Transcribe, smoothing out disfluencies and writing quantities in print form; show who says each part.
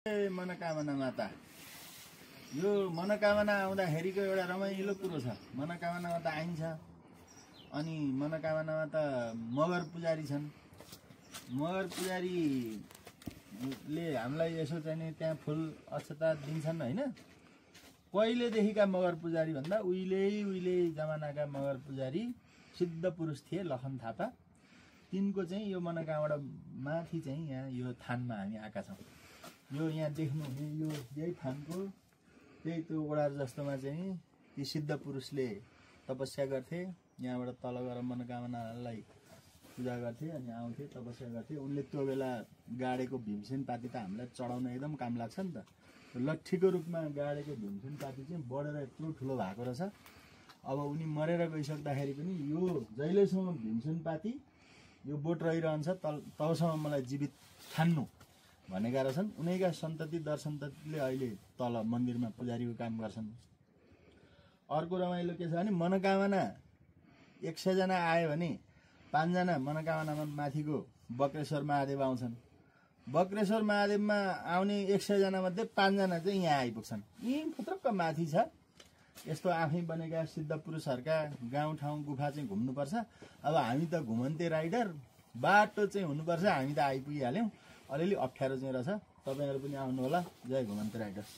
Speaker 1: मनोकामना माता यो मनोकामना आउँदाखेरिको एउटा रमाइलो कुरो छ। मनोकामनामा त आइन्छ अनि मनोकामनामा त मगर पुजारी छन्। मगर पुजारीले हामीलाई यसो चाहिँ त्यहाँ फुल अक्षता दिन्छन् हैन। कहिलेदेखिका मगर पुजारी भन्दा उहिले जमानाका मगर पुजारी सिद्ध पुरुष थिए लखन थापा। तिनको चाहिँ यो मनोकामना माथि चाहिँ यहाँ यो थानमा हामी आएका छौँ। यो यहाँ देख्नुहुने यो यही थानको त्यही त्यो ओडा जस्तोमा चाहिँ ती सिद्ध पुरुषले तपस्या गर्थे। यहाँबाट तल गएर मनोकामनालाई पूजा गर्थे अनि आउँथे तपस्या गर्थे। उनले त्यो बेला गाडेको भीमसेन पाती त हामीलाई चढाउन एकदम काम लाग्छ नि त। लट्ठीको रूपमा गाडेको भीमसेन पाती चाहिँ बढेर यत्रो ठुलो भएको रहेछ। अब उनी मरेर गइसक्दाखेरि पनि यो जहिलेसम्म भीमसेन पाती यो बोट रहिरहन्छ तबसम्म मलाई जीवित ठान्नु भनेका रहेछन्। उनैका सन्तति दर सन्ततिले अहिले तल मन्दिरमा पुजारीको काम गर्छन्। अर्को रमाइलो के छ भने मनोकामना 100 जना आयो भने 5 जना मनोकामनामा माथिको बक्रेश्वर महादेव आउँछन्। बक्रेश्वर महादेवमा आउने 100 जना मध्ये 5 जना चाहिँ यहाँ आइपुग्छन्। यी फुत्रक्क माथि छ। यस्तो आफै बनेका सिद्ध पुरुषहरूका गाउँठाउँ गुफा चाहिँ घुम्नुपर्छ। अब हामी त घुमन्ते राइडर बाटो चाहिँ हुनुपर्छ। हामी त आइपुगिहाल्यौँ। अलिअलि अप्ठ्यारो चाहिँ रहेछ। तपाईहरु पनि आउनु होला। जय घुमन्ते राइडर्स।